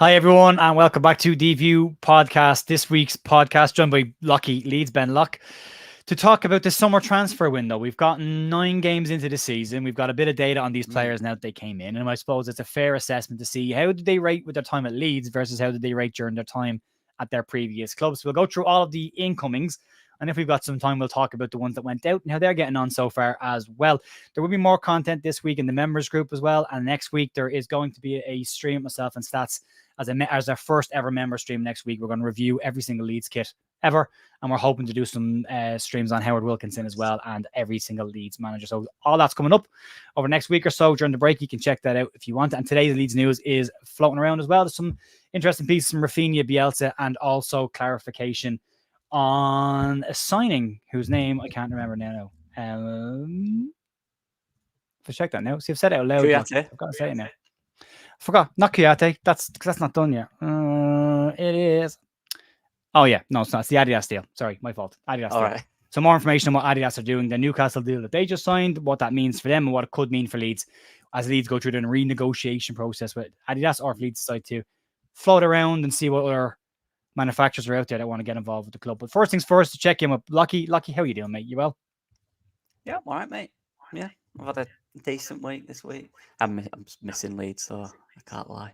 Hi, everyone, and welcome back to the View podcast. This week's podcast, joined by Locky Leeds, Ben Luck, to talk about the summer transfer window. We've gotten 9 games into the season. We've got a bit of data on these players now that they came in, and I suppose it's a fair assessment to see how did they rate with their time at Leeds versus how did they rate during their time at their previous clubs. So we'll go through all of the incomings, and if we've got some time, we'll talk about the ones that went out and how they're getting on so far as well. There will be more content this week in the members group as well, and next week there is going to be a stream of myself and Stats as our first ever member stream next week. We're going to review every single Leeds kit ever, and we're hoping to do some streams on Howard Wilkinson as well and every single Leeds manager. So all that's coming up over the next week or so during the break. You can check that out if you want. And today's Leeds news is floating around as well. There's some interesting pieces from Rafinha, Bielsa, and also clarification on a signing whose name I can't remember now. Let's check that now. See, I've said it out loud. I've got to say it now. Forgot, not Kuyate. That's not done yet. It is. Oh yeah, no, it's not. It's the Adidas deal. Sorry, my fault. Adidas deal. Right. So more information on what Adidas are doing. The Newcastle deal that they just signed, what that means for them, and what it could mean for Leeds as Leeds go through the renegotiation process with Adidas, or if Leeds decide to float around and see what other manufacturers are out there that want to get involved with the club. But first things first, to check in with Locky. Locky, how are you doing, mate? You well? Yeah, I'm all right, mate. Yeah, I've had a decent week this week. I'm missing Leeds, so I can't lie.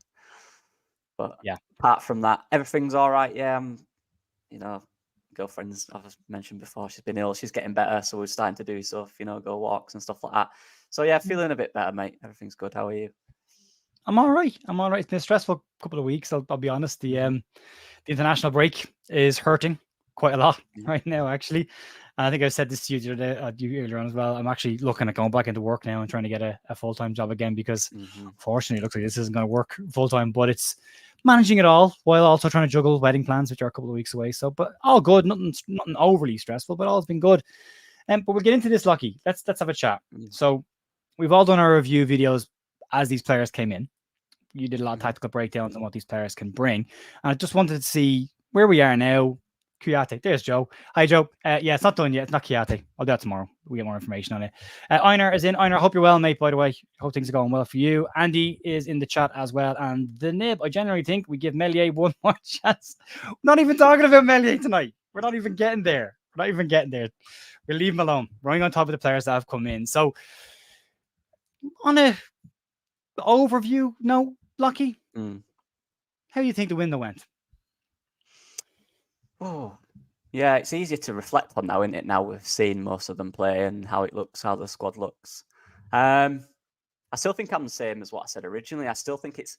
But yeah, apart from that, everything's all right. Yeah, girlfriend's, I've mentioned before, she's been ill. She's getting better, so we're starting to do stuff, go walks and stuff like that. So yeah, feeling a bit better, mate. Everything's good. How are you? I'm all right. It's been a stressful couple of weeks. I'll be honest. The international break is hurting quite a lot right now, actually. And I think I said this to you earlier on as well. I'm actually looking at going back into work now and trying to get a full-time job again because unfortunately it looks like this isn't going to work full-time, but it's managing it all while also trying to juggle wedding plans, which are a couple of weeks away. So, but all good, nothing overly stressful, but all's been good. But we'll get into this, Lucky. Let's have a chat. So we've all done our review videos as these players came in. You did a lot of tactical breakdowns on what these players can bring. And I just wanted to see where we are now. Kuyate. There's Joe. Hi, Joe. Yeah, it's not done yet. It's not Kuyate. I'll do that tomorrow. We get more information on it. Einar is in. Einar, hope you're well, mate, by the way. Hope things are going well for you. Andy is in the chat as well. And the nib, I generally think we give Meslier one more chance. We're not even talking about Meslier tonight. We're not even getting there. We'll leave him alone. Running on top of the players that have come in. So, on a overview, no, Lucky, how do you think the window went? Oh, yeah, it's easier to reflect on now, isn't it? Now we've seen most of them play and how it looks, how the squad looks. I still think I'm the same as what I said originally. I still think it's,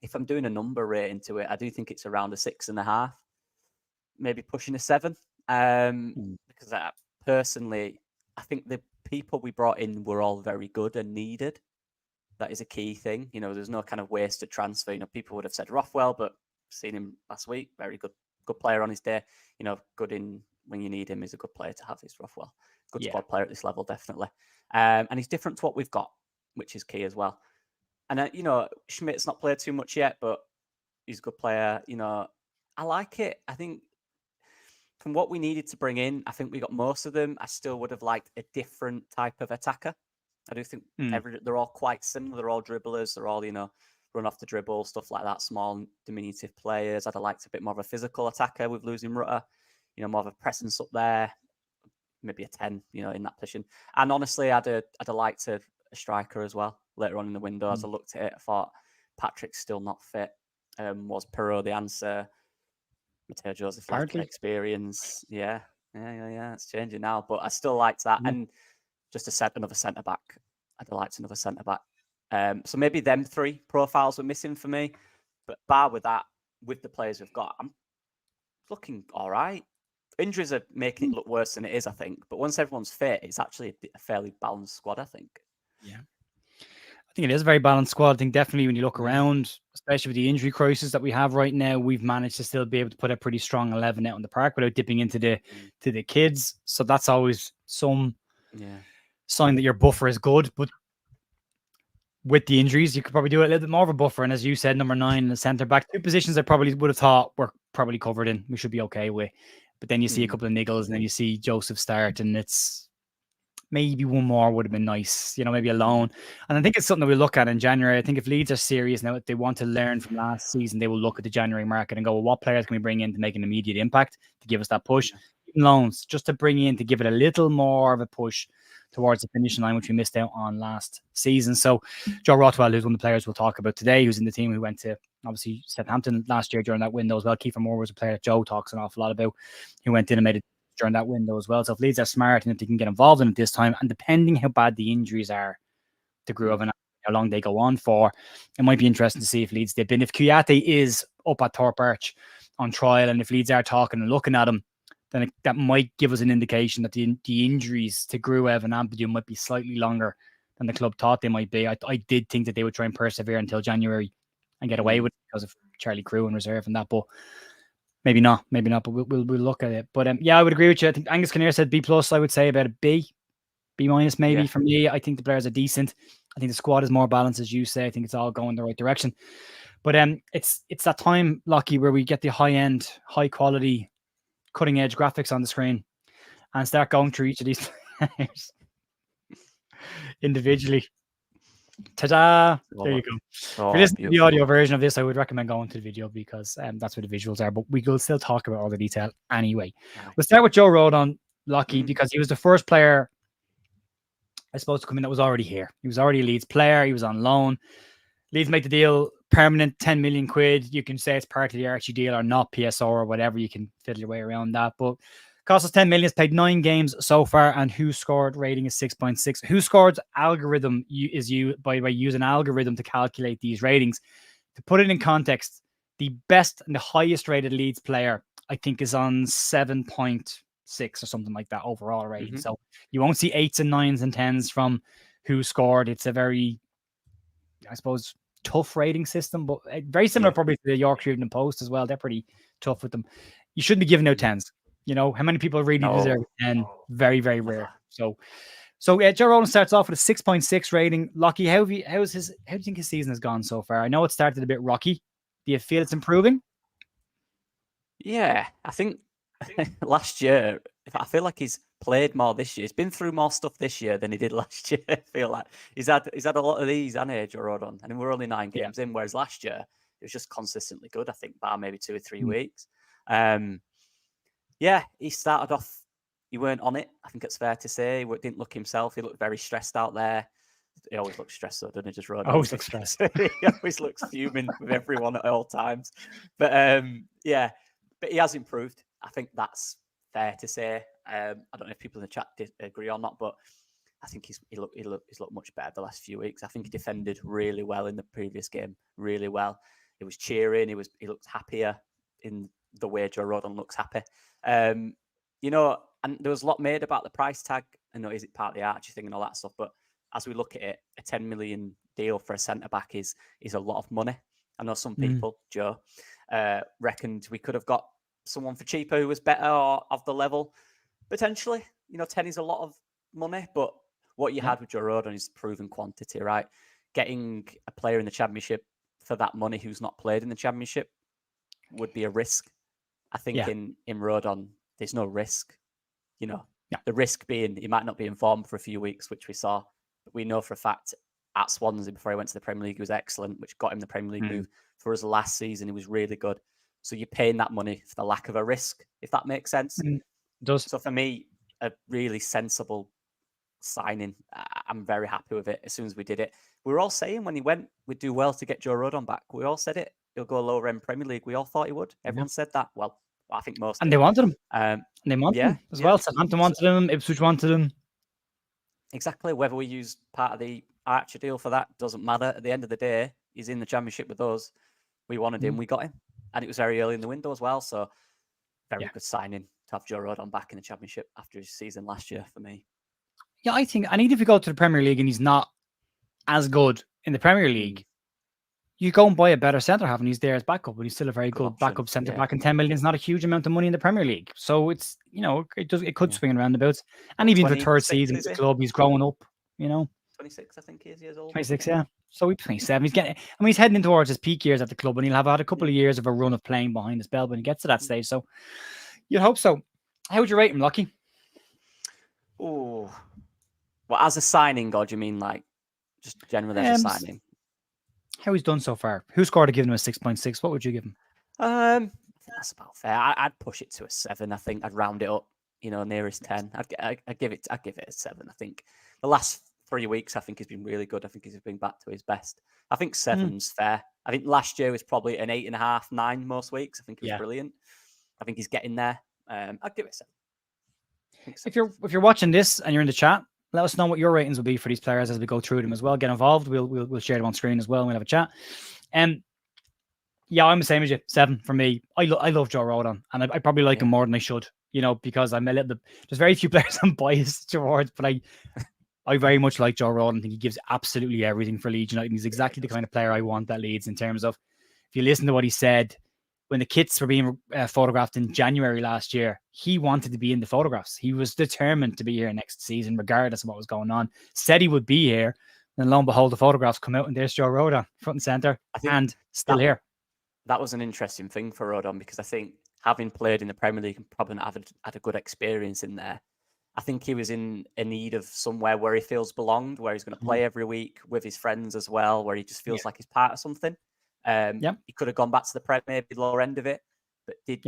if I'm doing a number rating to it, I do think it's around a 6.5, maybe pushing a 7. Because personally, I think the people we brought in were all very good and needed. That is a key thing. There's no kind of wasted transfer. People would have said Rothwell, but seen him last week, very good player on his day. Good in when you need him. He's a good player to have. He's Rothwell. Good squad player at this level, definitely. And he's different to what we've got, which is key as well. And Schmidt's not played too much yet, but he's a good player. I like it. I think from what we needed to bring in, I think we got most of them. I still would have liked a different type of attacker. I do think they're all quite similar. They're all dribblers. They're all, run off the dribble, stuff like that, small, diminutive players. I'd have liked a bit more of a physical attacker with losing Rutter, more of a presence up there, maybe a 10, in that position. And honestly, I'd have liked a striker as well later on in the window. As I looked at it, I thought Patrick's still not fit. Was Perot the answer? Mateo Joseph lacked experience. Yeah, it's changing now, but I still liked that. And just another centre-back. I'd have liked another centre-back. So maybe them 3 profiles were missing for me. But bar with that, with the players we've got, I'm looking all right. Injuries are making it look worse than it is, I think. But once everyone's fit, it's actually a fairly balanced squad, I think. Yeah. I think it is a very balanced squad. I think definitely when you look around, especially with the injury crisis that we have right now, we've managed to still be able to put a pretty strong 11 out on the park without dipping into the kids. So that's always some sign that your buffer is good. But with the injuries, you could probably do a little bit more of a buffer. And as you said, number 9 in the centre back, 2 positions I probably would have thought were probably covered in. We should be okay with. But then you see a couple of niggles, and then you see Joseph start, and it's maybe one more would have been nice, maybe a loan. And I think it's something that we look at in January. I think if Leeds are serious now, if they want to learn from last season, they will look at the January market and go, well, what players can we bring in to make an immediate impact to give us that push? Loans, just to bring in to give it a little more of a push towards the finishing line, which we missed out on last season. So Joe Rothwell, who's one of the players we'll talk about today, who's in the team, who went to obviously Southampton last year during that window as well. Kiefer Moore was a player that Joe talks an awful lot about, who went in and made it during that window as well. So if Leeds are smart and if they can get involved in it this time, and depending how bad the injuries are to Gruev and how long they go on for, it might be interesting to see if Leeds dip in. If Kouyaté is up at Thorpe Arch on trial, and if Leeds are talking and looking at him, then that might give us an indication that the injuries to Gruev and Ampadu might be slightly longer than the club thought they might be. I did think that they would try and persevere until January and get away with it because of Charlie Crew in reserve and that, but maybe not, but we'll look at it. But yeah, I would agree with you. I think Angus Kinnear said B+. I would say about a B minus maybe for me. I think the players are decent. I think the squad is more balanced, as you say. I think it's all going the right direction. But it's that time, Locky, where we get the high-end, high-quality, cutting-edge graphics on the screen and start going through each of these players individually. Ta-da! There you go. For the audio version of this, I would recommend going to the video because that's where the visuals are, but we will still talk about all the detail anyway. We'll start with Joe Rodon, Locky, because he was the first player, I suppose, to come in that was already here. He was already a Leeds player. He was on loan. Leeds make the deal permanent, 10 million quid. You can say it's part of the Archie deal or not, PSO or whatever. You can fiddle your way around that. But cost us 10 million. It's played 9 games so far, and Who Scored rating is 6.6. Who Scored's algorithm is by use an algorithm to calculate these ratings. To put it in context, the best and the highest rated Leeds player, I think, is on 7.6 or something like that overall rating. So you won't see 8s and 9s and 10s from Who Scored. It's a very, I suppose, tough rating system, but very similar probably to the Yorkshire Evening Post as well. They're pretty tough with them. You shouldn't be giving out 10s. How many people really deserve a 10? Very, very rare. So Joe Rodon starts off with a 6.6 rating. Locky, how do you think his season has gone so far? I know it started a bit rocky. Do you feel it's improving? Yeah, I think last year, I feel like he's played more this year. He's been through more stuff this year than he did last year. I feel like he's had a lot of these, hasn't he, Joe Rodon? And we're only 9 games in, whereas last year it was just consistently good. I think bar maybe 2 or 3 weeks. Yeah, he started off. He weren't on it. I think it's fair to say. He didn't look himself. He looked very stressed out there. He always looks stressed, though, doesn't he? Just Rodon. Always looks stressed. He always looks fuming with everyone at all times. But yeah, but he has improved. I think that's fair to say. I don't know if people in the chat agree or not, but I think he's looked much better the last few weeks. I think he defended really well in the previous game, really well. He was cheering. He looked happier in the way Joe Rodon looks happy. And there was a lot made about the price tag. I know, is it part of the Archie thing and all that stuff? But as we look at it, a 10 million deal for a centre back is a lot of money. I know some people, Joe, reckoned we could have got someone for cheaper who was better or of the level. Potentially, 10 is a lot of money, but what you had with Joe Rodon is proven quantity, right? Getting a player in the Championship for that money who's not played in the Championship would be a risk. I think in Rodon, there's no risk. The risk being he might not be informed for a few weeks, which we saw. But we know for a fact at Swansea before he went to the Premier League, he was excellent, which got him the Premier League move. For us last season, he was really good. So you're paying that money for the lack of a risk, if that makes sense. It does. So for me, a really sensible signing. I'm very happy with it as soon as we did it. We were all saying when he went, we'd do well to get Joe Rodon back. We all said it. He'll go lower end Premier League. We all thought he would. Everyone said that. Well, I think most. And they wanted him. They wanted him as well. Southampton wanted him. Ipswich wanted him. Exactly. Whether we use part of the Archer deal for that doesn't matter. At the end of the day, he's in the Championship with us. We wanted him. We got him. And it was very early in the window as well. So very good signing to have Joe Rodon back in the Championship after his season last year for me. Yeah, I think, and even if you go to the Premier League and he's not as good in the Premier League, you go and buy a better centre half and he's there as backup, but he's still a very good backup centre back. And 10 million is not a huge amount of money in the Premier League. So it's, it could swing in roundabouts. And even for the third season at the club, he's growing up, 26, I think he is years old. 26, yeah. So he's 27. He's heading in towards his peak years at the club, and he'll have had a couple of years of a run of playing behind his belt when he gets to that stage. So you'd hope so. How would you rate him, Locky? Oh, Well, as a signing, or do you mean like just generally as a signing? How he's done so far. Who scored to give him a 6.6? What would you give him? I think that's about fair. I'd push it to a 7. I think I'd round it up, nearest 10. I'd give it a 7. I think the last 3 weeks, I think he's been really good. I think he's been back to his best. I think 7's fair. I think last year was probably an 8.5, 9 most weeks. I think it was brilliant. I think he's getting there. I'd give it a 7. If you're watching this and you're in the chat, let us know what your ratings will be for these players as we go through them as well. Get involved. We'll share them on screen as well. And we'll have a chat. Yeah, I'm the same as you. 7 for me. I love Joe Rodon, and I probably like him more than I should. Because I'm a little bit. There's very few players I'm biased towards, but I very much like Joe Rodon. I think he gives absolutely everything for Leeds United. He's exactly the kind of player I want that Leeds in terms of. If you listen to what he said when the kits were being photographed in January last year, he wanted to be in the photographs. He was determined to be here next season, regardless of what was going on. Said he would be here, and lo and behold, the photographs come out, and there's Joe Rodon, front and center, and still here. That was an interesting thing for Rodon, because I think having played in the Premier League and probably not had a good experience in there, I think he was in a need of somewhere where he feels belonged, where he's going to play every week with his friends as well, where he just feels like he's part of something. He could have gone back to the Premier, maybe the lower end of it, but he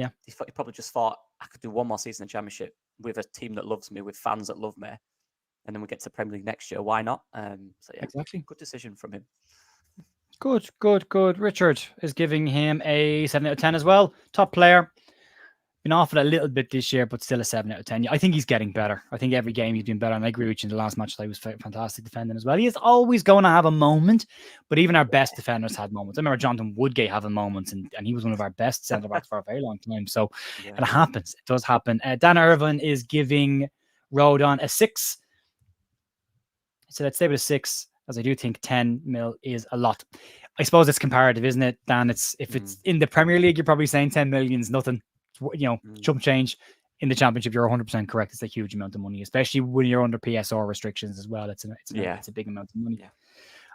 probably just thought, I could do one more season in the Championship with a team that loves me, with fans that love me, and then we get to the Premier League next year. Why not? Exactly. Good decision from him. Good. Richard is giving him a 7 out of 10 as well. Top player. Been off it a little bit this year, but still a 7 out of 10. I think he's getting better. I think every game he's been better. And I agree with you in the last match, he was fantastic defending as well. He is always going to have a moment, but even our best defenders had moments. I remember Jonathan Woodgate having moments, and he was one of our best centre backs for a very long time. So it happens. It does happen. Dan Irvin is giving Rodon a 6. So let's stay with a 6, as I do think 10 mil is a lot. I suppose it's comparative, isn't it, Dan? If it's in the Premier League, you're probably saying 10 million is nothing. Chump change. In the Championship, you're 100% correct. It's a huge amount of money, especially when you're under PSR restrictions as well. It's a big amount of money. Yeah.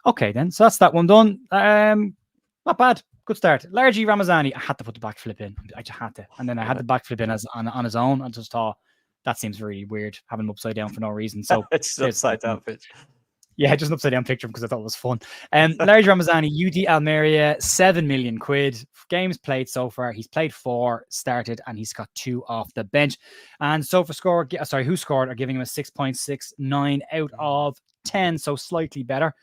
Okay, then. So that's that one done. Not bad. Good start. Largi Ramazani. I had to put the backflip in. I just had to. And then I had the backflip in on his own. I just thought, that seems really weird, having him upside down for no reason. So it's upside down pitch. Yeah, just an upside down picture because I thought it was fun. Large Ramazani, UD Almeria, 7 million quid. Games played so far. He's played 4, started, and he's got 2 off the bench. And so for who scored are giving him a 6.69 out of 10, so slightly better.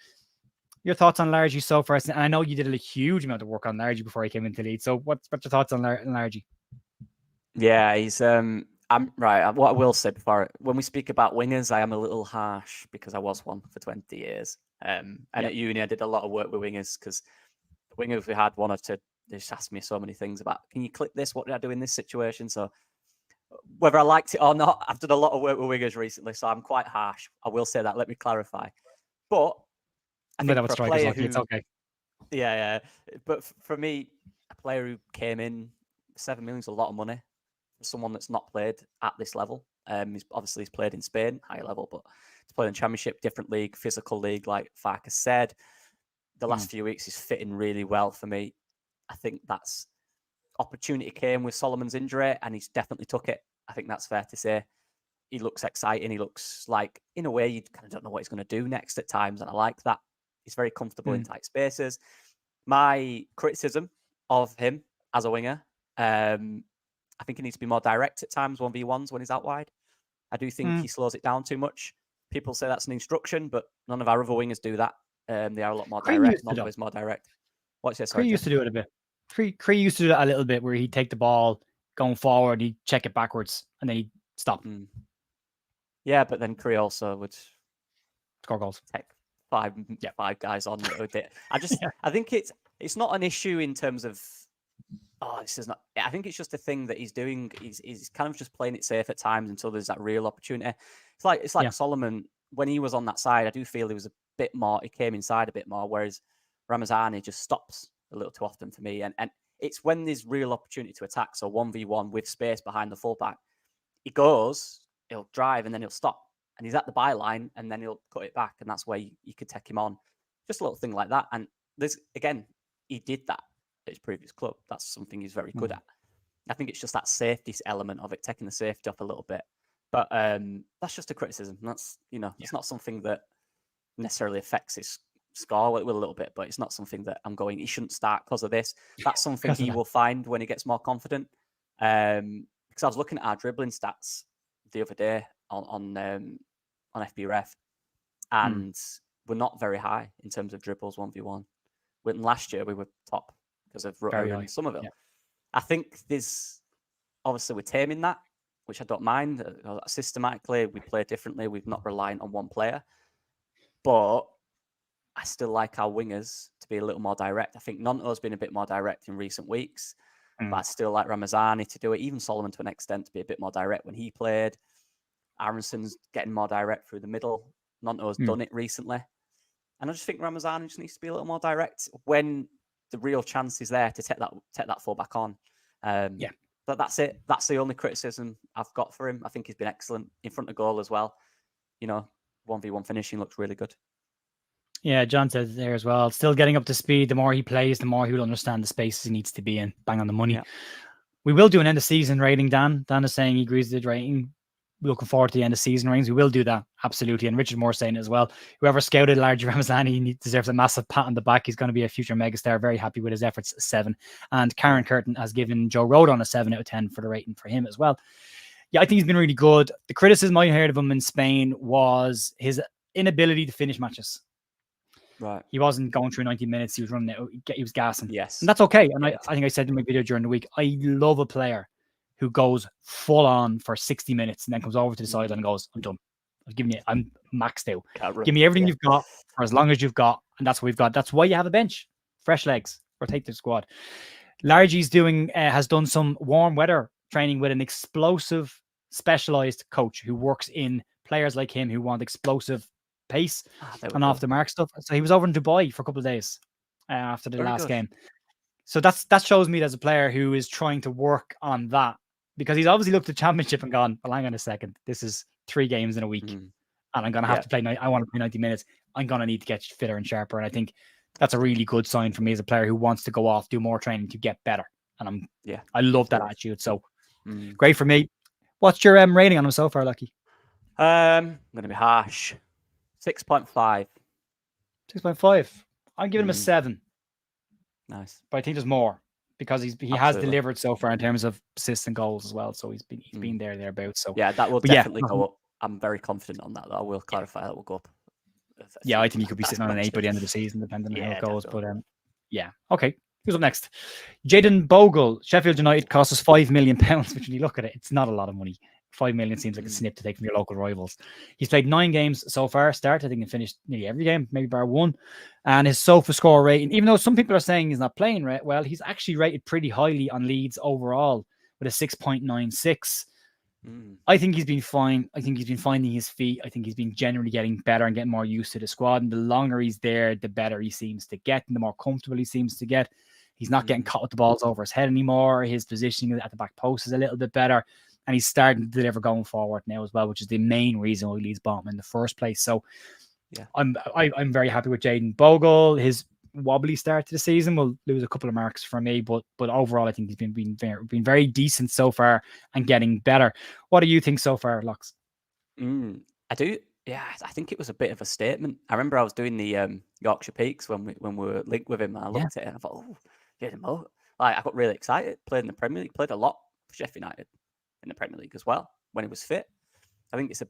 Your thoughts on Largy so far? And I know you did a huge amount of work on Largy before he came into Leeds. So what's your thoughts on Largy? Yeah, he's I'm right. What I will say when we speak about wingers, I am a little harsh because I was one for 20 years. And at uni, I did a lot of work with wingers because the wingers we had wanted to just ask me so many things about, can you clip this? What did I do in this situation? So whether I liked it or not, I've done a lot of work with wingers recently, so I'm quite harsh. I will say that. Let me clarify. But I think for a player who, it's okay. Yeah. But for me, a player who came in, 7 million is a lot of money. Someone that's not played at this level. He's played in Spain, high level, but he's played in Championship, different league, physical league, like Farkas said. The last few weeks he's fitting really well for me. I think that's opportunity came with Solomon's injury, and he's definitely took it. I think that's fair to say. He looks exciting. He looks like, in a way, you kind of don't know what he's going to do next at times, and I like that. He's very comfortable in tight spaces. My criticism of him as a winger, I think he needs to be more direct at times, 1v1s when he's out wide. I do think he slows it down too much. People say that's an instruction, but none of our other wingers do that. They are a lot more direct. None of us more direct. What's your Cree used to do it a bit. Cree used to do that a little bit, where he'd take the ball going forward, he'd check it backwards, and then he'd stop. Yeah, but then Cree also would score goals. Take five guys on with it. I think it's not an issue in terms of, this is not. I think it's just a thing that he's doing. He's kind of just playing it safe at times until there's that real opportunity. It's like Solomon, when he was on that side, I do feel he was a bit more. He came inside a bit more, whereas Ramazani just stops a little too often for me. And it's when there's real opportunity to attack. So 1v1 with space behind the fullback, he'll drive and then he'll stop, and he's at the byline and then he'll cut it back, and that's where you could take him on. Just a little thing like that. And he did that at his previous club. That's something he's very good at. I think it's just that safety element of it, taking the safety up a little bit. But that's just a criticism. That's it's not something that necessarily affects his score. Well, it will a little bit, but it's not something that I'm going, he shouldn't start because of this. That's something he will find when he gets more confident. Because I was looking at our dribbling stats the other day on FBref, and we're not very high in terms of dribbles 1v1. When last year we were top because of Rutter and Somerville. Yeah. I think there's obviously we're taming that, which I don't mind. Systematically, we play differently. We're not reliant on one player, but I still like our wingers to be a little more direct. I think Nonto's been a bit more direct in recent weeks, but I still like Ramazani to do it. Even Solomon to an extent to be a bit more direct when he played. Aronson's getting more direct through the middle. Nonto's done it recently. And I just think Ramazani just needs to be a little more direct when the real chance is there to take that fullback on. But that's it. That's the only criticism I've got for him. I think he's been excellent in front of goal as well. 1v1 finishing looks really good. Yeah, John says there as well. Still getting up to speed. The more he plays, the more he will understand the spaces he needs to be in. Bang on the money. Yeah. We will do an end of season rating, Dan. Dan is saying he agrees with the rating. We're looking forward to the end of season ratings. We will do that, absolutely. And Richard Moore saying it as well. Whoever scouted Large Ramazani deserves a massive pat on the back. He's going to be a future megastar. Very happy with his efforts. 7. And Karen Curtin has given Joe Rodon a 7 out of 10 for the rating for him as well. Yeah, I think he's been really good. The criticism I heard of him in Spain was his inability to finish matches. Right. He wasn't going through 90 minutes. He was running out. He was gassing. Yes. And that's okay. And I think I said in my video during the week, I love a player who goes full on for 60 minutes and then comes over to the sideline and goes, I'm done. I'm maxed out. Give me everything you've got for as long as you've got. And that's what we've got. That's why you have a bench. Fresh legs. Rotate the squad. Largy's has done some warm weather training with an explosive specialized coach who works in players like him who want explosive pace and off the mark stuff. So he was over in Dubai for a couple of days after the last game. So that shows me there's a player who is trying to work on that, because he's obviously looked at the championship and gone, well, hang on a second, this is 3 games in a week and I'm going to have to play. I want to play 90 minutes. I'm going to need to get fitter and sharper. And I think that's a really good sign for me as a player who wants to go off, do more training to get better. And I love that attitude. So great for me. What's your rating on him so far, Lucky? I'm going to be harsh. 6.5. 6.5. I'm giving him a 7. Nice. But I think there's more, because he has delivered so far in terms of assists and goals as well. So he's been thereabouts. So yeah, that will definitely go up. I'm very confident on that. I will clarify that will go up. Yeah, I think he could be sitting on an 8 by the end of the season, depending on how it goes. Definitely. But okay. Who's up next? Jayden Bogle. Sheffield United cost us £5 million, which when you look at it, it's not a lot of money. 5 million seems like a snip to take from your local rivals. He's played 9 games so far. I think he finished nearly every game, maybe bar 1. And his SOFA score rating, even though some people are saying he's not playing right well, he's actually rated pretty highly on Leeds overall with a 6.96. I think he's been fine. I think he's been finding his feet. I think he's been generally getting better and getting more used to the squad. And the longer he's there, the better he seems to get and the more comfortable he seems to get. He's not getting caught with the balls over his head anymore. His positioning at the back post is a little bit better. And he's starting to deliver going forward now as well, which is the main reason why Leeds bottom in the first place. So I'm very happy with Jayden Bogle. His wobbly start to the season will lose a couple of marks for me, but overall I think he's been very decent so far and getting better. What do you think so far, Locks? I do. Yeah, I think it was a bit of a statement. I remember I was doing the Yorkshire Peaks when we were linked with him, and I looked at it and I thought, oh, Jayden Bogle. Like, I got really excited. Played in the Premier League, played a lot for Sheffield United in the Premier League as well when he was fit. I think it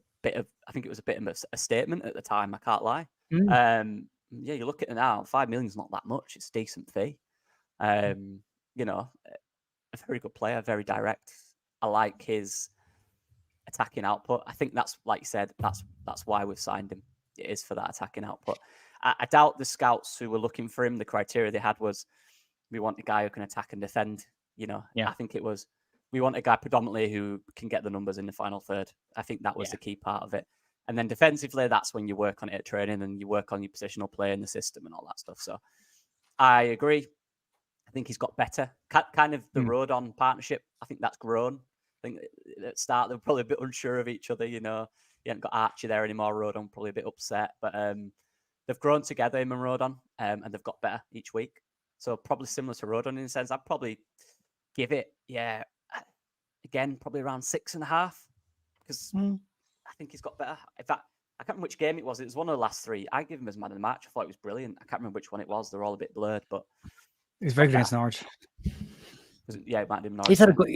was a bit of a statement at the time. I can't lie. You look at it now. 5 million is not that much. It's a decent fee. A very good player, very direct. I like his attacking output. I think that's, like you said, that's why we've signed him. It is for that attacking output. I doubt the scouts who were looking for him, the criteria they had was, we want a guy who can attack and defend. I think it was, we want a guy predominantly who can get the numbers in the final third. I think that was the key part of it. And then defensively, that's when you work on it at training and you work on your positional play in the system and all that stuff. So I agree. I think he's got better. Kind of the Rodon partnership, I think that's grown. I think at the start, they were probably a bit unsure of each other. You haven't got Archie there anymore. Rodon probably a bit upset. But they've grown together, him and Rodon, and they've got better each week. So probably similar to Rodon in a sense. I'd probably give it, again, probably around 6.5. because I think he's got better. In fact, I can't remember which game it was. It was one of the last three. I give him as man of the match. I thought it was brilliant. I can't remember which one it was. They're all a bit blurred, but he's very good against Norwich. Yeah, it might have been Norwich. He's had a good.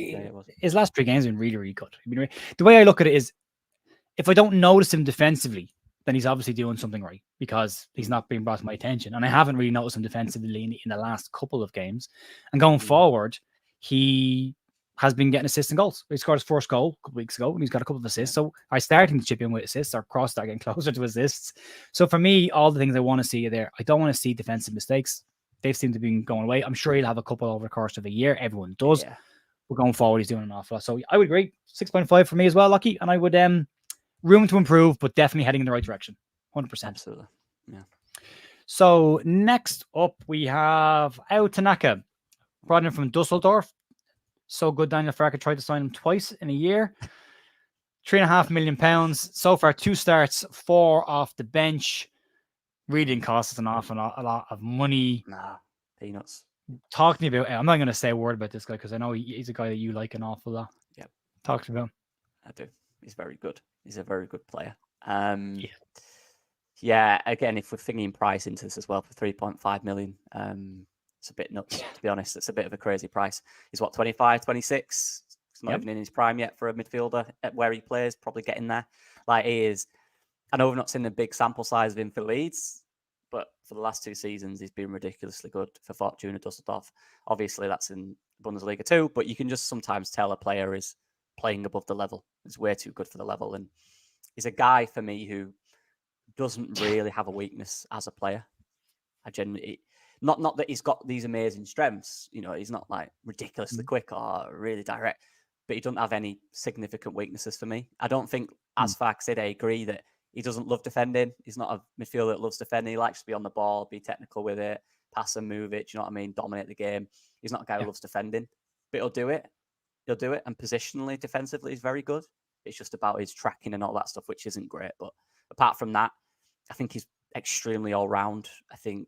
His last 3 games have been really, really good. I mean, the way I look at it is, if I don't notice him defensively, then he's obviously doing something right because he's not being brought to my attention. And I haven't really noticed him defensively in the last couple of games. And going forward, he has been getting assists and goals. He scored his first goal a couple of weeks ago, and he's got a couple of assists. So I starting to chip in with assists, or cross that getting closer to assists. So for me, all the things I want to see are there. I don't want to see defensive mistakes. They've seemed to be going away. I'm sure he'll have a couple over the course of a year. Everyone does. Yeah. But going forward, he's doing an awful lot. So I would agree. 6.5 for me as well, Locky. And I would room to improve, but definitely heading in the right direction. 100%. Absolutely. Yeah. So next up, we have Ao Tanaka, brought in from Dusseldorf. So good, Daniel Farke tried to sign him twice in a year. £3.5 million. So far, 2 starts, 4 off the bench. Really didn't cost us an awful lot of money. Nah, peanuts. Talk to me about. I'm not going to say a word about this guy because I know he's a guy that you like an awful lot. Yeah. Talk to me about him. I do. He's very good. He's a very good player. Yeah. Again, if we're thinking price into this as well for 3.5 million, it's a bit nuts, to be honest. It's a bit of a crazy price. He's what, 25, 26? He's not even in his prime yet for a midfielder at where he plays, probably getting there. Like he is. I know we've not seen a big sample size of him for Leeds, but for the last 2 seasons, he's been ridiculously good for Fortuna Dusseldorf. Obviously, that's in Bundesliga too, but you can just sometimes tell a player is playing above the level. He's way too good for the level. And he's a guy for me who doesn't really have a weakness as a player. I genuinely, not that he's got these amazing strengths, he's not like ridiculously quick or really direct, but he doesn't have any significant weaknesses for me. I don't think, as Farke said, I agree that he doesn't love defending. He's not a midfielder that loves defending. He likes to be on the ball, be technical with it, pass and move it. Do you know what I mean? Dominate the game. He's not a guy who loves defending, but he'll do it. He'll do it. And positionally, defensively, he's very good. It's just about his tracking and all that stuff, which isn't great. But apart from that, I think he's extremely all-round. I think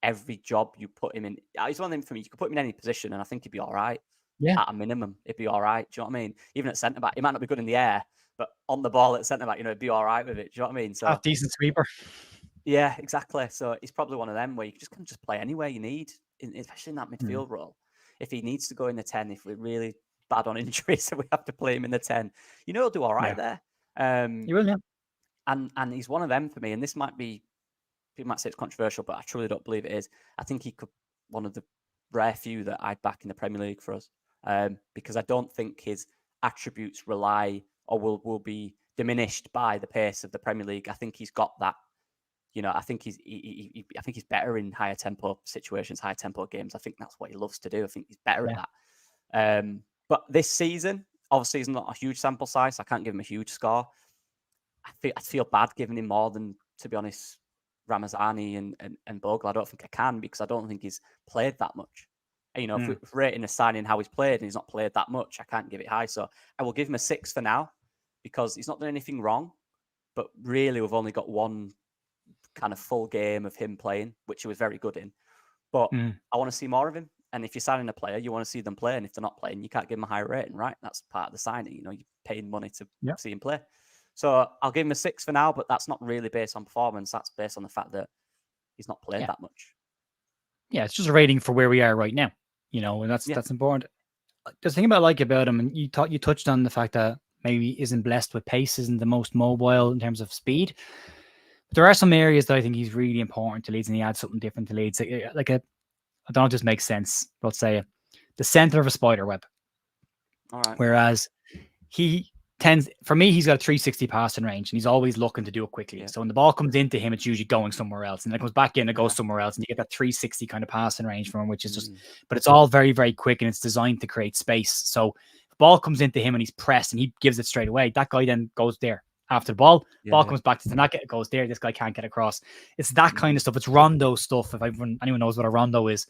every job you put him in, he's one of them for me. You could put him in any position, and I think he'd be all right. Yeah. At a minimum, it'd be all right. Do you know what I mean? Even at centre-back, he might not be good in the air, but on the ball at centre-back, it'd be all right with it. Do you know what I mean? So decent sweeper. Yeah, exactly. So he's probably one of them where you just can just play anywhere you need, especially in that midfield role. If he needs to go in the 10, if we're really bad on injuries, so we have to play him in the 10, he'll do all right there. He will, yeah. And he's one of them for me. And this might be, people might say it's controversial, but I truly don't believe it is. I think he could one of the rare few that I'd back in the Premier League for us, because I don't think his attributes rely or will be diminished by the pace of the Premier League. I think he's got that. I think he's better in higher tempo situations, higher tempo games. I think that's what he loves to do. I think he's better at that. But this season, obviously, is not a huge sample size. So I can't give him a huge score. I feel bad giving him more than, to be honest, Ramazani and Bogle. I don't think I can, because I don't think he's played that much. If we're rating a signing how he's played and he's not played that much, I can't give it high. So I will give him a 6 for now, because he's not done anything wrong. But really, we've only got one kind of full game of him playing, which he was very good in. But I want to see more of him. And if you're signing a player, you want to see them play. And if they're not playing, you can't give them a higher rating, right? That's part of the signing. You're paying money to see him play. So I'll give him a 6 for now, but that's not really based on performance. That's based on the fact that he's not played that much. Yeah, it's just a rating for where we are right now, and that's important. The thing I like about him, and you touched on the fact that maybe he isn't blessed with pace, isn't the most mobile in terms of speed. But there are some areas that I think he's really important to Leeds, and he adds something different to Leeds. I don't know if this makes sense. Let's say the center of a spider web. All right. Whereas he tends, for me, he's got a 360 passing range, and he's always looking to do it quickly. Yeah. So when the ball comes into him, it's usually going somewhere else, and then it comes back in, it goes somewhere else, and you get that 360 kind of passing range from him, which is just, but it's all very, very quick, and it's designed to create space. So if the ball comes into him and he's pressed and he gives it straight away, that guy then goes there. After the ball comes back to Tanaka, it goes there. This guy can't get across. It's that kind of stuff. It's rondo stuff. If anyone knows what a rondo is,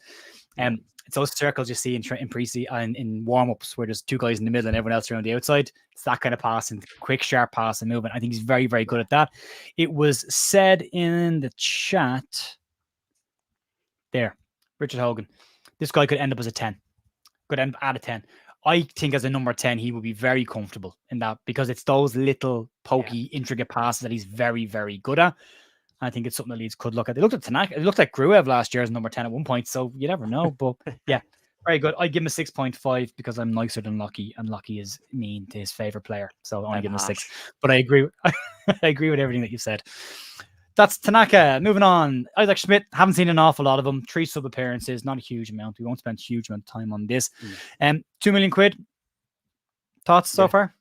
it's those circles you see in pre-season and in warm-ups where there's 2 guys in the middle and everyone else around the outside. It's that kind of passing, quick, sharp pass and movement. I think he's very, very good at that. It was said in the chat there, Richard Hogan, this guy could end up as a 10. Could end at a 10. I think as a number 10, he would be very comfortable in that because it's those little pokey, intricate passes that he's very, very good at. I think it's something that Leeds could look at. They looked at Tanaka. It looked like Gruev last year as number 10 at one point, so you never know. But yeah, very good. I give him a 6.5 because I'm nicer than Locky, and Locky is mean to his favorite player. So I only give him a 6. But I agree. I agree with everything that you said. That's Tanaka. Moving on. Isaac Schmidt. Haven't seen an awful lot of them. 3 sub appearances, not a huge amount. We won't spend a huge amount of time on this. 2 million quid. Thoughts so far?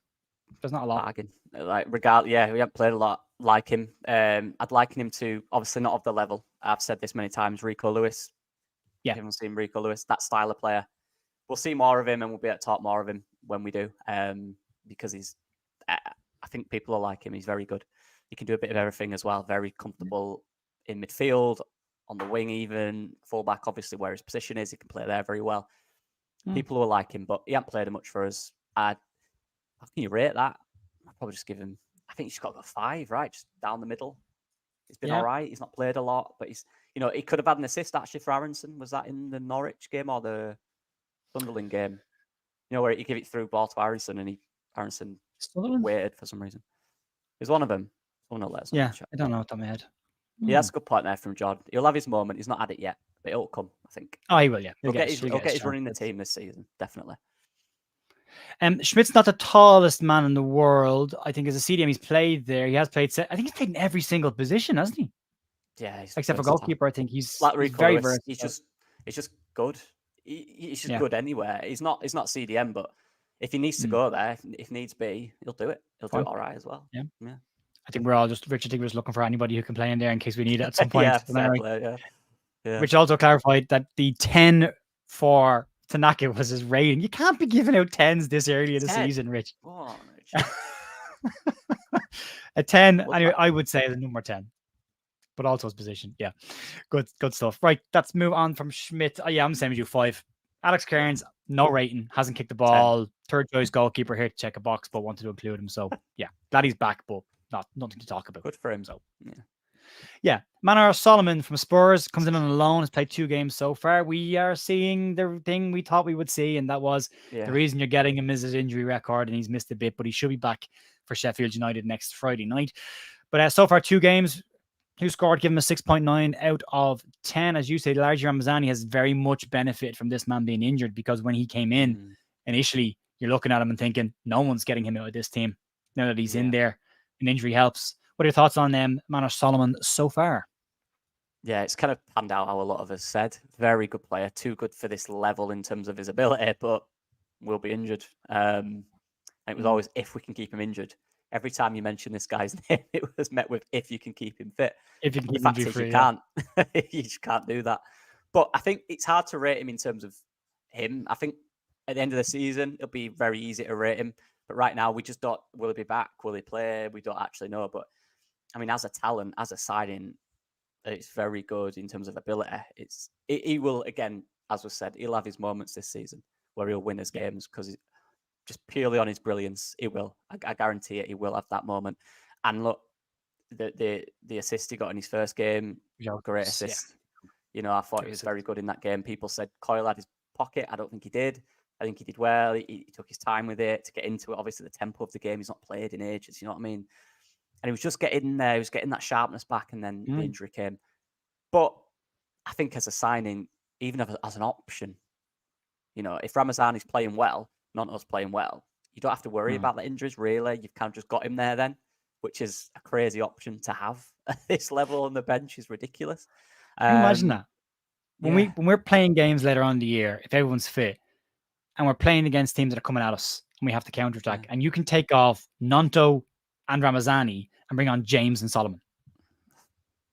There's not a lot. Bargain. Like we haven't played a lot like him. I'd liken him to obviously not of the level. I've said this many times. Rico Lewis. Yeah, you haven't seen Rico Lewis. That style of player. We'll see more of him, and we'll be able to talk more of him when we do. Because he's. I think people are like him. He's very good. He can do a bit of everything as well. Very comfortable in midfield, on the wing, even fullback. Obviously, where his position is, he can play there very well. People will like him, but he hasn't played much for us. How can you rate that? I'll probably just give him. I think he's got a 5, right? Just down the middle. He's been all right. He's not played a lot, but he's. He could have had an assist actually for Aronson. Was that in the Norwich game or the Sunderland game? Where he gave it through ball to Aronson and Aronson waited for some reason. It was one of them. Someone will let us know. I don't know off the top of my head. Yeah, that's a good point there from John. He'll have his moment. He's not had it yet, but it'll come, I think. Oh, he will, yeah. He'll get his running the team this season, definitely. Schmidt's not the tallest man in the world. I think as a CDM, he's played there. He has played. I think he's played in every single position, hasn't he? Yeah, except for goalkeeper. I think he's very versatile. He's just good. He's just good anywhere. He's not CDM, but if he needs to go there, if needs be, he'll do it. He'll do it all right as well. Yeah. I think we're all Richard was looking for anybody who can play in there in case we need it at some point. Yeah. Which also clarified that the 10 for Tanaka was his rating. You can't be giving out 10s this early in the season, Rich. Oh, Rich. A 10, anyway, I would say the number 10. But also his position. Yeah. Good stuff. Right. Let's move on from Schmidt. I'm the same as you, 5. Alex Cairns, no rating, hasn't kicked the ball. 3rd choice goalkeeper here to check a box, but wanted to include him. So yeah, glad he's back, but nothing to talk about. Good for him. So yeah. Manor Solomon from Spurs comes in on a loan, has played 2 games so far. We are seeing the thing we thought we would see, and that was the reason you're getting him is his injury record, and he's missed a bit, but he should be back for Sheffield United next Friday night. But so far 2 games. Who scored? Give him a 6.9 out of 10. As you say, Largi Ramazani has very much benefited from this man being injured, because when he came in initially, you're looking at him and thinking, no one's getting him out of this team. Now that he's in there, an injury helps. What are your thoughts on Manor Solomon so far? Yeah, it's kind of panned out how a lot of us said. Very good player, too good for this level in terms of his ability, but will be injured. It was always if we can keep him injured. Every time you mention this guy's name, it was met with if you can keep him fit. If you can keep him fit, you can't. You just can't do that. But I think it's hard to rate him in terms of him. I think at the end of the season, it'll be very easy to rate him. But right now, we just don't. Will he be back? Will he play? We don't actually know. But I mean, as a talent, as a signing, it's very good in terms of ability. He will, again, as was said, he'll have his moments this season where he'll win his games because just purely on his brilliance, he will. I guarantee it. He will have that moment. And look, the assist he got in his first game, great assist. I thought he was very good in that game. People said Coyle had his pocket. I don't think he did. I think he did well. He took his time with it to get into it. Obviously, the tempo of the game, he's not played in ages. You know what I mean? And he was just getting there. He was getting that sharpness back, and then the injury came. But I think as a signing, even as an option, if Ramazani's playing well, not us playing well, you don't have to worry about the injuries, really. You've kind of just got him there then, which is a crazy option to have at this level on the bench is ridiculous. Can you imagine that? When we're playing games later on in the year, if everyone's fit, and we're playing against teams that are coming at us, and we have to counterattack, and you can take off Nonto and Ramazani and bring on James and Solomon.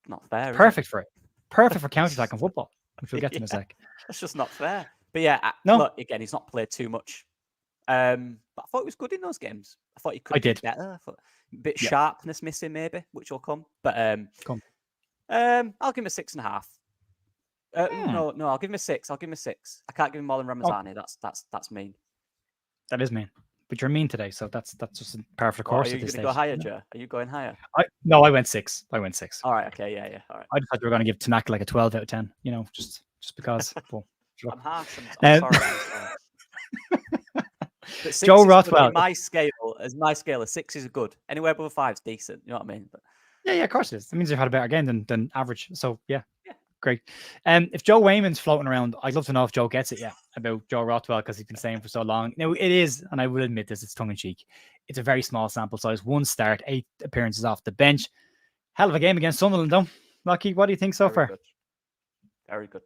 Not fair. Perfect for it. Perfect for counterattack in football, which we'll get to in a sec. That's just not fair. But look, again, he's not played too much. But I thought he was good in those games. I thought he could be better. A bit sharpness missing, maybe, which will come. But I'll give him a 6.5. No, I'll give him a 6. I can't give him more than Ramazani. That's mean. That is mean. But you're mean today, so that's just part of the course. Are you going to go higher, Joe? Are you going higher? No, I went 6. All right, okay, yeah. All right. I just thought you were going to give Tanaka like a 12 out of 10. Just because. I'm harsh. I'm sorry. But 6 Joe is good. Rothwell. In my scale, a 6 is good. Anywhere above a 5 is decent. You know what I mean? But Yeah, of course it is. It means you've had a better game than average. So yeah. Yeah. Great. If Joe Wayman's floating around, I'd love to know if Joe gets it yet about Joe Rothwell, because he's been saying for so long. Now, it is, and I will admit this, it's tongue in cheek. It's a very small sample size. 1 start, 8 appearances off the bench. Hell of a game against Sunderland, though. Locky, what do you think so very far? good. Very good.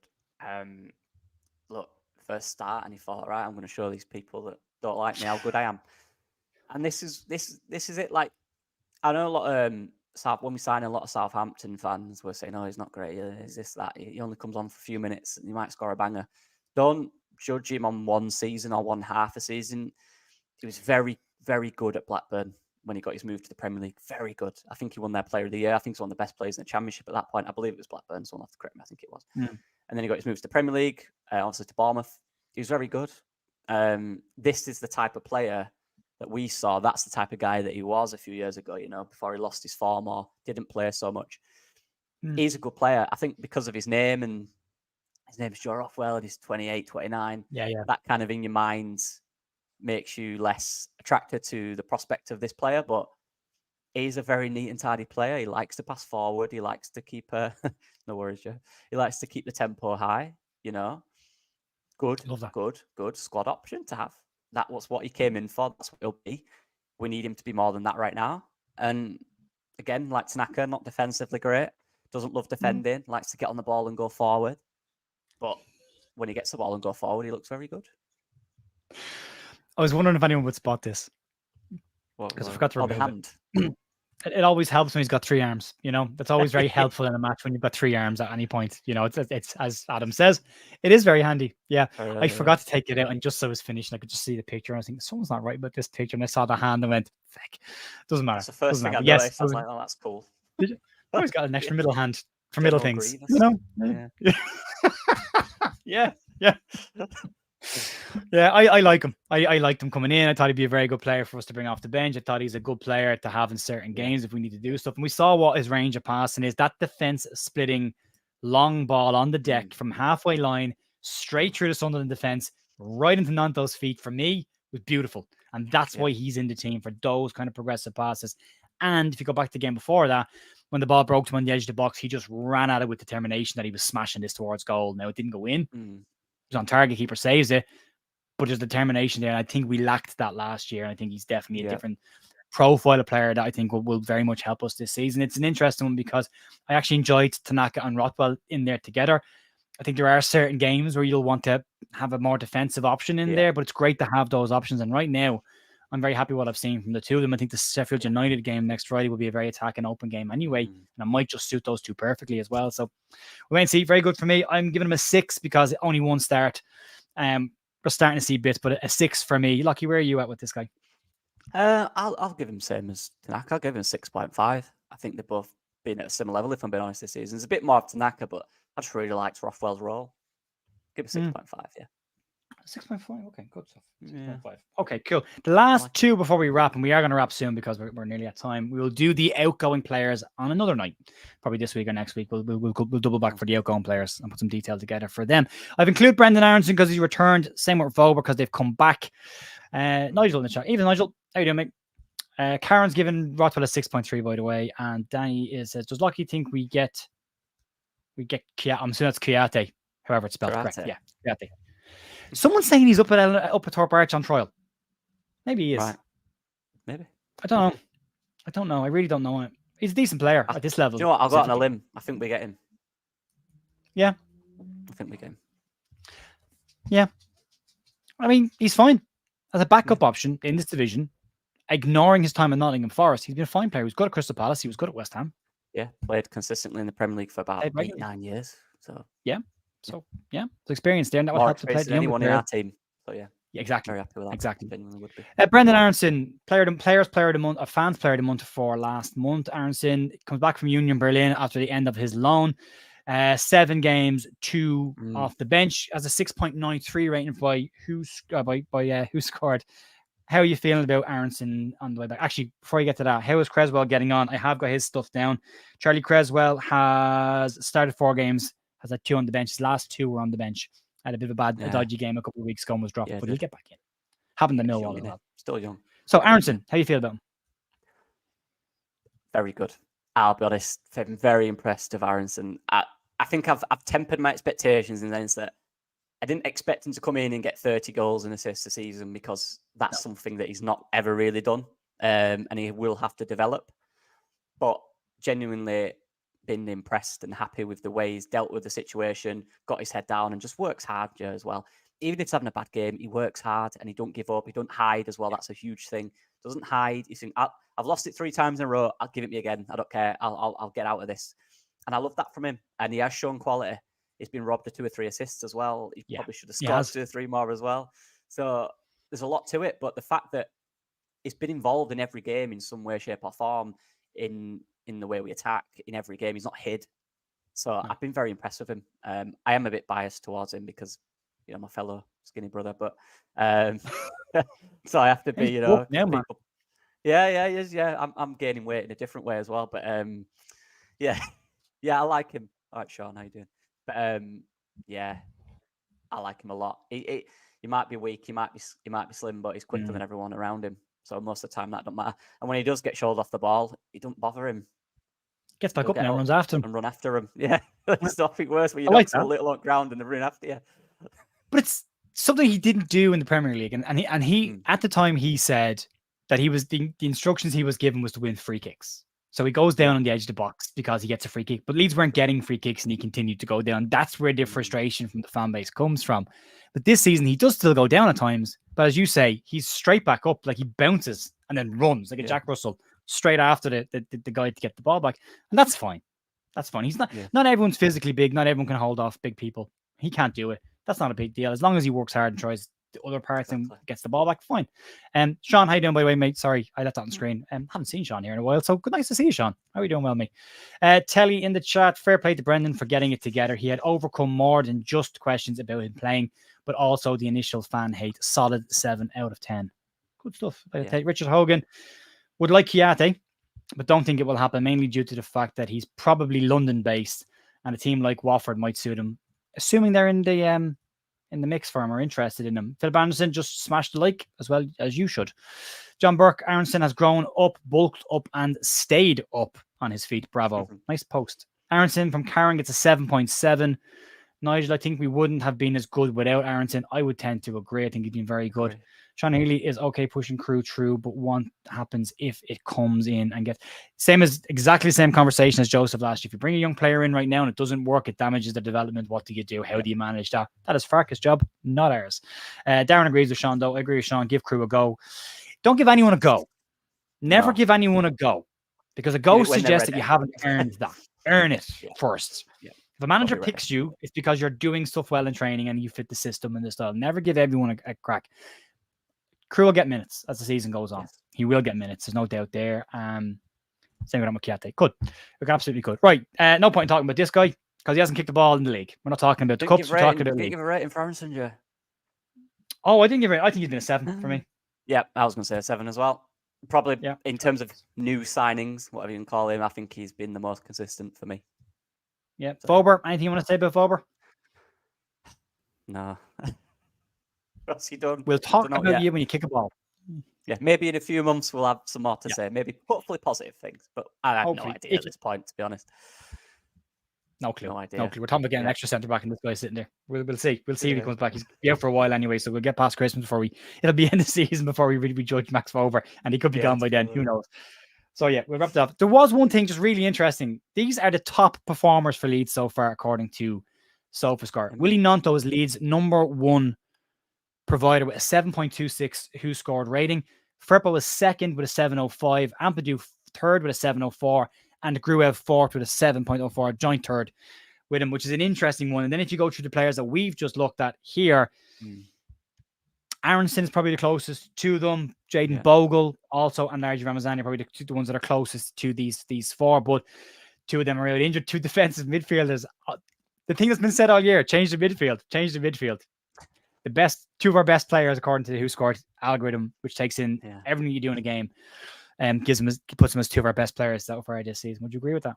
Look, first start, and he thought, right, I'm going to show these people that don't like me how good I am. And this is it. Like, I know a lot when we sign a lot of Southampton fans were saying, "Oh, he's not great. Is this that? He only comes on for a few minutes and he might score a banger." Don't judge him on one season or one half a season. He was very, very good at Blackburn when he got his move to the Premier League. Very good. I think he won their Player of the Year. I think he's one of the best players in the Championship at that point. I believe it was Blackburn. Someone have to correct me. I think it was. Mm. And then he got his moves to the Premier League, obviously to Bournemouth. He was very good. This is the type of player that we saw. That's the type of guy that he was a few years ago, before he lost his form or didn't play so much. He's a good player. I think because of his name, and his name is Joe Rothwell, and he's 28, 29. Yeah. That kind of in your mind makes you less attracted to the prospect of this player, but he's a very neat and tidy player. He likes to pass forward. He likes to keep no worries, Joe. He likes to keep the tempo high, Good, Love that. good squad option to have. That was what he came in for. That's what he'll be. We need him to be more than that right now. And again, like Tanaka, not defensively great. Doesn't love defending. Likes to get on the ball and go forward. But when he gets the ball and go forward, he looks very good. I was wondering if anyone would spot this. Because I forgot to remove the hand. It always helps when he's got 3 arms. That's always very helpful in a match when you've got 3 arms at any point. It's as Adam says, it is very handy. Yeah, I forgot to take it out, and just so it was finished, I could just see the picture. And I was thinking, someone's not right about this picture. And I saw the hand and went, "Feck, doesn't matter." That's the first thing I noticed. Yes, I was like, "Oh, that's cool." I've always got an extra middle hand for middle things. Yeah. Yeah, I like him. I liked him coming in. I thought he'd be a very good player for us to bring off the bench. I thought he's a good player to have in certain games if we need to do stuff. And we saw what his range of passing is. That defense splitting long ball on the deck from halfway line straight through the Sunderland defense, right into Nanto's feet, for me, was beautiful. And that's why he's in the team, for those kind of progressive passes. And if you go back to the game before that, when the ball broke to him on the edge of the box, he just ran at it with determination that he was smashing this towards goal. Now, it didn't go in. It was on target, keeper saves it, but there's determination there. And I think we lacked that last year. And I think he's definitely a different profile of player that I think will very much help us this season. It's an interesting one because I actually enjoyed Tanaka and Rothwell in there together. I think there are certain games where you'll want to have a more defensive option in there, but it's great to have those options. And right now, I'm very happy what I've seen from the two of them. I think the Sheffield United game next Friday will be a very attacking open game anyway. And I might just suit those two perfectly as well. So we wait and see. Very good for me. I'm giving him a 6 because only 1 start. We're starting to see bits, but a 6 for me. Lucky, where are you at with this guy? I'll give him same as Tanaka. I'll give him 6.5. I think they're both been at a similar level, if I'm being honest, this season. There's a bit more of Tanaka, but I just really liked Rothwell's role. Give it 6.5, 6.5. Okay, good stuff. 6.5. Okay, cool. The last 2 before we wrap, and we are going to wrap soon because we're nearly at time. We will do the outgoing players on another night, probably this week or next week. We'll double back for the outgoing players and put some detail together for them. I've included Brendan Aronson because he returned. Same with Vogel because they've come back. Nigel in the chat. Even Nigel, how you doing, mate? Karen's given Rothwell a 6.3, by the way, and Danny says, "Does Locky think we get Kiate?" I'm assuming that's Kiate, however it's spelled correct. Yeah, Kiate. Someone's saying he's up at Thorpe Arch on trial. Maybe he is. Right. Maybe. I don't know. I really don't know him. He's a decent player at this level. Do you know what? I'll go on a limb. I think we get him. Yeah. I think we get him. Yeah. I mean, he's fine as a backup option in this division. Ignoring his time at Nottingham Forest, he's been a fine player. He was good at Crystal Palace. He was good at West Ham. Yeah, played consistently in the Premier League for about 8-9 years. So yeah. So yeah, it's experience there, and that would help to play the anyone in our team. So yeah, exactly. Very happy with that. Exactly. Would be. Brendan Aronson, fans player of the month for last month. Aronson comes back from Union Berlin after the end of his loan. 7 games, 2 off the bench, as a 6.93 rating by who scored. How are you feeling about Aronson on the way back? Actually, before you get to that, how is Creswell getting on? I have got his stuff down. Charlie Creswell has started 4 games, has had 2 on the bench. His last 2 were on the bench. Had a bit of a dodgy game a couple of weeks ago and was dropped, but he'll get back in. Happened to He's Millwall young, as isn't he? well. Still young. So Aronson, how you feel about him? Very good. I'll be honest. I'm very impressed with Aronson. I think I've tempered my expectations in the sense that I didn't expect him to come in and get 30 goals and assists a season because that's something that he's not ever really done, and he will have to develop. But genuinely been impressed and happy with the way he's dealt with the situation, got his head down, and just works hard as well. Even if he's having a bad game, he works hard and he don't give up. He don't hide as well. That's a huge thing. Doesn't hide. He's saying, I've lost it 3 times in a row. I'll give it me again. I don't care. I'll get out of this. And I love that from him. And he has shown quality. He's been robbed of 2 or 3 assists as well. He probably should have scored 2 or 3 more as well. So there's a lot to it. But the fact that he's been involved in every game in some way, shape, or form, in the way we attack, in every game, he's not hid. So I've been very impressed with him. I am a bit biased towards him because, my fellow skinny brother, but so I have to be, people. Yeah, he is. Yeah, I'm gaining weight in a different way as well. But yeah, I like him. All right, Sean, how you doing? But yeah, I like him a lot. He might be weak, he might be slim, but he's quicker than everyone around him. So most of the time that don't matter. And when he does get shouldered off the ball, it don't bother him. Gets back up now and runs after him. And run after him. Yeah, there's nothing worse when you knock so little on ground and they run after you. But it's something he didn't do in the Premier League, and he at the time he said that he was the instructions he was given was to win free kicks. So he goes down on the edge of the box because he gets a free kick. But Leeds weren't getting free kicks and he continued to go down. That's where the frustration from the fan base comes from. But this season, he does still go down at times. But as you say, he's straight back up. Like he bounces and then runs like a Jack Russell straight after the guy to get the ball back. And that's fine. That's fine. He's not everyone's physically big. Not everyone can hold off big people. He can't do it. That's not a big deal. As long as he works hard and tries the other parts and gets the ball back, fine. Sean, how you doing, by the way, mate? Sorry, I left that on screen. Haven't seen Sean here in a while, so good, nice to see you, Sean. How are you doing, well, mate? Telly in the chat, fair play to Brendan for getting it together. He had overcome more than just questions about him playing, but also the initial fan hate. Solid 7 out of 10. Good stuff. Richard Hogan would like Kiate, but don't think it will happen, mainly due to the fact that he's probably London-based, and a team like Watford might suit him, assuming they're in the mix for him or interested in him. Philip Anderson, just smash the like as well as you should. John Burke, Aronson has grown up, bulked up, and stayed up on his feet. Bravo. Nice post. Aronson from Karen gets a 7.7. Nigel, I think we wouldn't have been as good without Aronson. I would tend to agree. I think he's been very good. Right. Sean Healy is okay pushing Crew through, but what happens if it comes in and gets exactly the same conversation as Joseph last year. If you bring a young player in right now and it doesn't work, it damages the development. What do you do? How do you manage that? That is Farkas' job, not ours. Darren agrees with Sean, though. I agree with Sean. Give Crew a go. Don't give anyone a go. Never give anyone a go, because a go suggests that you haven't earned that. Earn it first. Yeah. If a manager picks you, it's because you're doing stuff well in training and you fit the system and the style. Never give everyone a crack. Crew will get minutes as the season goes on. Yes. He will get minutes. There's no doubt there. Same with Makiate. Could. We absolutely could. Right. No point in talking about this guy because he hasn't kicked the ball in the league. We're not talking about the cups. We're talking about the league. Give a rating for Aronson, yeah. Oh, I didn't give it. I think he's been a 7 for me. Yeah, I was going to say a 7 as well. Probably in terms of new signings, whatever you can call him, I think he's been the most consistent for me. Yeah. Fober, anything you want to say about Fober? No. What's he done? We'll talk about you when you kick a ball. Yeah, maybe in a few months we'll have some more to say. Maybe, hopefully, positive things. But I have no idea at this point, to be honest. No clue. No idea. No clue. We're talking about getting an extra centre back, and this guy's sitting there. We'll see. We'll see if he comes back. He's out for a while anyway, so we'll get past Christmas before it'll be end of season before we really judge Max Fober, and he could be gone by then. Who knows? So yeah, we'll wrap it up. There was one thing just really interesting. These are the top performers for Leeds so far, according to SofaScore. Willie Nonto is Leeds' #1 provider with a 7.26 who scored rating. Firpo was second with a 7.05. Ampadu third with a 7.04. And Gruev fourth with a 7.04, joint third with him, which is an interesting one. And then if you go through the players that we've just looked at here, Aronson is probably the closest to them. Jaden Bogle also, and Larry Ramazani are probably the ones that are closest to these 4. But 2 of them are really injured. 2 defensive midfielders. The thing that's been said all year: change the midfield. The best 2 of our best players, according to the Who Scored algorithm, which takes in everything you do in a game, puts them as 2 of our best players so far this season. Would you agree with that?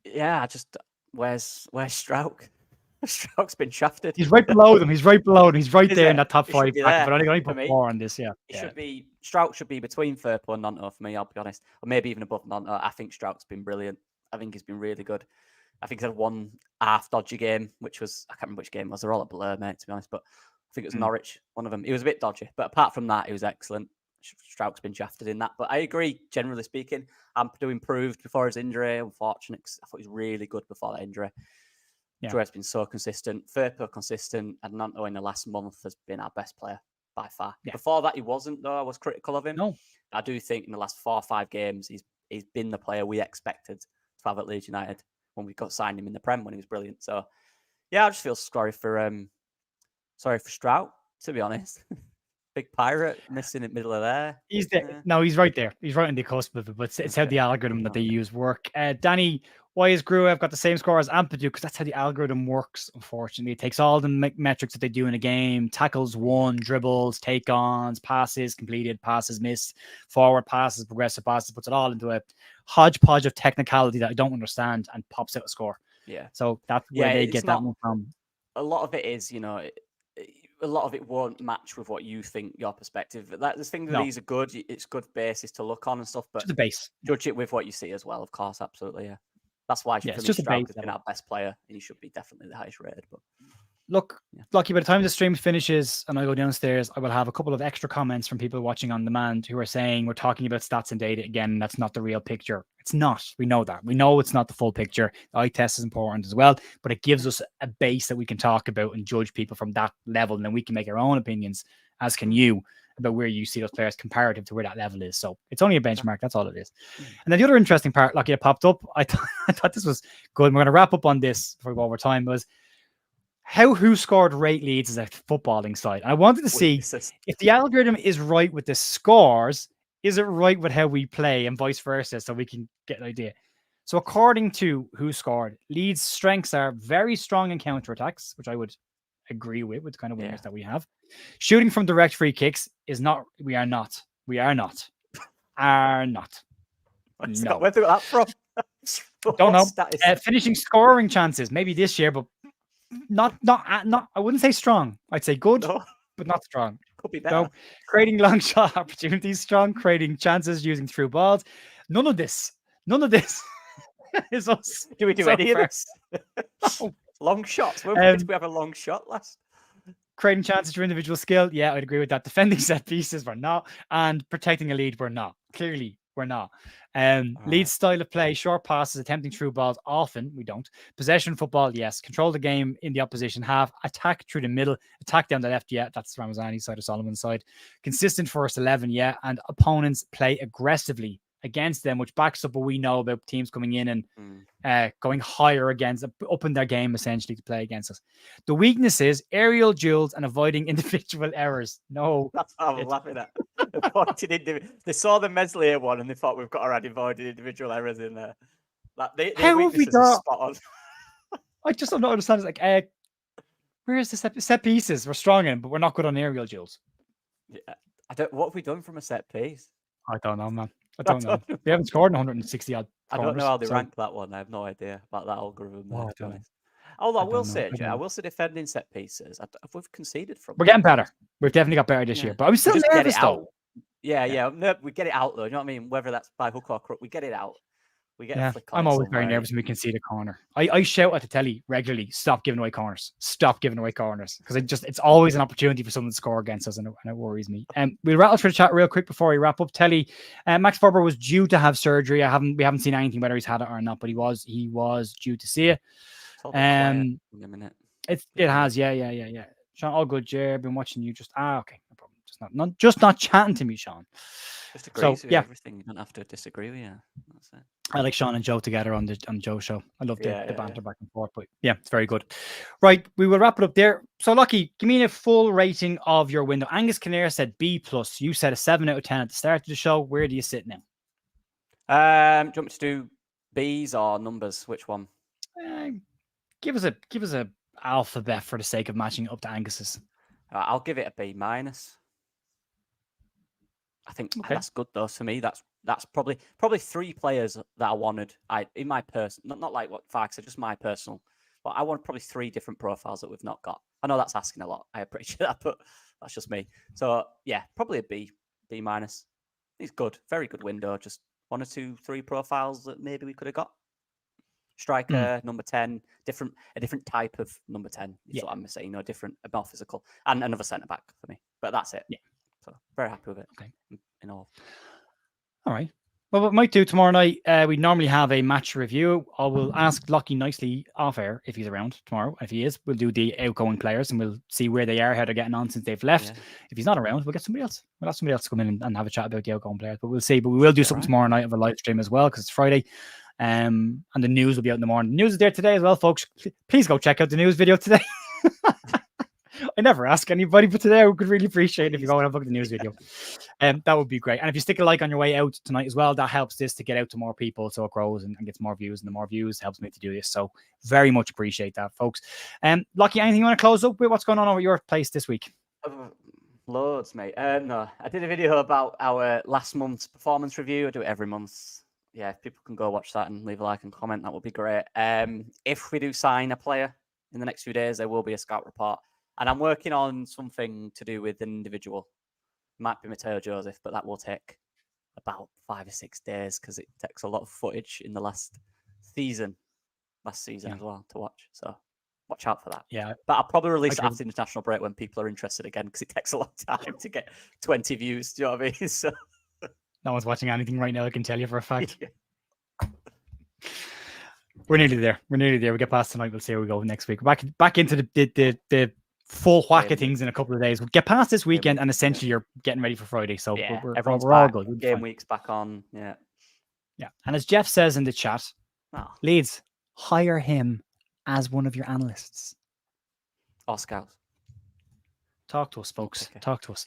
Yeah, just where's Strauch? Strout's been shafted. He's right below them. He's right below them. He's right Is there in it? that top He should 5 be bracket. there But only for put me. 4 on this. Yeah. It should be Strout should be between Firpo and Nonto for me. I'll be honest, or maybe even above Nonto. I think Strout's been brilliant. I think he's been really good. I think he's had one half dodgy game, which was I can't remember which game it was. They're all a blur, mate. To be honest, but I think it was Norwich. One of them. He was a bit dodgy, but apart from that, he was excellent. Strout's been shafted in that, but I agree. Generally speaking, Ampadu improved before his injury. Unfortunate, 'cause I thought he was really good before that injury. Joe's been so consistent. Firpo consistent, and Nonto in the last month has been our best player by far. Before that, he wasn't, though. I was critical of him. No. I do think in the last 4 or 5 games, he's been the player we expected to have at Leeds United when we got signed him in the Prem when he was brilliant. So, yeah, I just feel sorry for Strout, to be honest. Big pirate missing in the middle of there. He's there. Yeah. No, he's right there. He's right on the cusp of it, but it's how the algorithm that they use work. Danny, why is Gruev got the same score as Ampadu? Because that's how the algorithm works, unfortunately. It takes all the metrics that they do in a game, tackles won, dribbles, take-ons, passes completed, passes missed, forward passes, progressive passes, puts it all into a hodgepodge of technicality that I don't understand and pops out a score. Yeah. So that's where they get that one from. A lot of it is, a lot of it won't match with what you think your perspective. There's things that these are good. It's good basis to look on and stuff, but the base. Judge it with what you see as well. Of course, absolutely, yeah. That's why it's just Strout has been our best player, and he should be definitely the highest rated. But look, Lucky, by the time the stream finishes and I go downstairs, I will have a couple of extra comments from people watching on demand who are saying we're talking about stats and data again. And that's not the real picture. It's not. We know that. We know it's not the full picture. The eye test is important as well, but it gives us a base that we can talk about and judge people from that level. And then we can make our own opinions, as can you, about where you see those players comparative to where that level is. So it's only a benchmark. That's all it is. And then the other interesting part, Lucky, that popped up, I thought this was good. And we're going to wrap up on this before we go over time, was how Who Scored rate Leeds as a footballing side. And I wanted to see if the algorithm is right with the scores, is it right with how we play and vice versa, so we can get an idea. So according to Who Scored, Leeds' strengths are very strong in counterattacks, which I would agree with the kind of wingers that we have. Shooting from direct free kicks is not. We are not. We are not. Are not. No. Where did that from? Don't know. Finishing scoring chances, maybe this year, but not. I wouldn't say strong. I'd say good, but not strong. Could be better. So, creating long shot opportunities, strong. Creating chances using through balls. None of this is us. Do we do any of this? No. Long shots. When did we have a long shot last? Creating chances through individual skill. Yeah, I'd agree with that. Defending set pieces, we're not. And protecting a lead, we're not. Clearly, we're not. Leeds style of play, short passes, attempting through balls. Often, we don't. Possession football, yes. Control the game in the opposition half. Attack through the middle. Attack down the left, yeah. That's Ramazani's side or Solomon's side. Consistent first 11, yeah. And opponents play aggressively against them, which backs up what we know about teams coming in and going higher against, up in their game essentially to play against us. The weakness is aerial duels and avoiding individual errors. No. That's what I was laughing at. They saw the Meslier one and they thought we've got to add avoiding individual errors in there. How have we got? Spot on. I just don't understand. It's like, where's the set pieces? We're strong in, but we're not good on aerial duels. Yeah. What have we done from a set piece? I don't know, man. I don't know. We haven't scored in 160 odd. I don't know how they rank that one. I have no idea about that algorithm. Although I will say defending set pieces. We've conceded from. We're getting better. We've definitely got better this year. But I'm still nervous though. Yeah. No, we get it out though. You know what I mean? Whether that's by hook or crook, we get it out. We get a flick on. I'm always very nervous when we concede a corner. I shout at the telly regularly, stop giving away corners. Stop giving away corners. Because it's always an opportunity for someone to score against us, and it worries me. We'll rattle through the chat real quick before we wrap up. Telly, Max Ferber was due to have surgery. We haven't seen anything whether he's had it or not, but he was due to see it. It has, yeah. Sean, all good, Jer. Been watching you. Okay, no problem. Just not chatting to me, Sean. Just agree with everything. You don't have to disagree with you. That's it. I like Sean and Joe together on the Joe show. I love the banter back and forth, but yeah, it's very good. Right, we will wrap it up there. So, Lucky, give me a full rating of your window. Angus Kinnear said B+. You said a 7 out of 10 at the start of the show. Where do you sit now? Do you want me to do B's or numbers? Which one? Give us a alphabet for the sake of matching up to Angus's. I'll give it a B-. I think that's good though. To me, that's probably 3 players that I wanted. In my personal, not like what Fark said, just my personal Well, I want probably 3 different profiles that we've not got. I know that's asking a lot. I appreciate that, but that's just me. So yeah, probably a B minus. It's good, very good window. Just 1 or 2, 3 profiles that maybe we could have got. Striker, number 10, a different type of number 10 is what I'm saying. Different, more physical, and another centre back for me. But that's it. Yeah. So very happy with it. Okay. In all. All right. Well, what we might do tomorrow night, we normally have a match review. I will ask Locky nicely off air if he's around tomorrow. If he is, we'll do the outgoing players and we'll see where they are, how they're getting on since they've left. Yeah. If he's not around, we'll get somebody else. We'll have somebody else come in and have a chat about the outgoing players. But we'll see. But we will do something tomorrow night of a live stream as well because it's Friday. And the news will be out in the morning. The news is there today as well, folks. Please go check out the news video today. I never ask anybody, but today I would really appreciate it if you go and have a look at the news video. That would be great. And if you stick a like on your way out tonight as well, that helps this to get out to more people so it grows and gets more views. And the more views helps me to do this. So very much appreciate that, folks. Locky, anything you want to close up with? What's going on over your place this week? Loads, mate. No, I did a video about our last month's performance review. I do it every month. Yeah, if people can go watch that and leave a like and comment, that would be great. If we do sign a player in the next few days, there will be a scout report. And I'm working on something to do with an individual. Might be Mateo Joseph, but that will take about 5 or 6 days because it takes a lot of footage in the last season as well to watch. So watch out for that. Yeah. But I'll probably release it after the international break when people are interested again because it takes a long time to get 20 views. Do you know what I mean? So no one's watching anything right now, I can tell you for a fact. Yeah. We're nearly there. We get past tonight. We'll see how we go next week. Back into the full whack of things in a couple of days. We'll get past this weekend and essentially you're getting ready for Friday. So we're all good. Game week's back on. Yeah. Yeah. And as Jeff says in the chat, Leeds, hire him as one of your analysts. Or scouts. Talk to us, folks. Okay. Talk to us.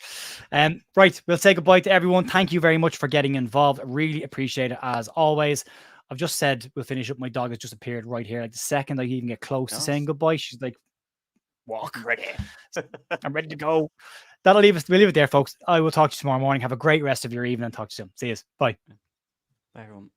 Right. We'll say goodbye to everyone. Thank you very much for getting involved. Really appreciate it as always. I've just said we'll finish up. My dog has just appeared right here. Like the second I even get close to saying goodbye, she's like, walk. I'm ready. I'm ready to go. We'll leave it there, folks. I will talk to you tomorrow morning. Have a great rest of your evening. Talk to you soon. See you. Bye. Bye, everyone.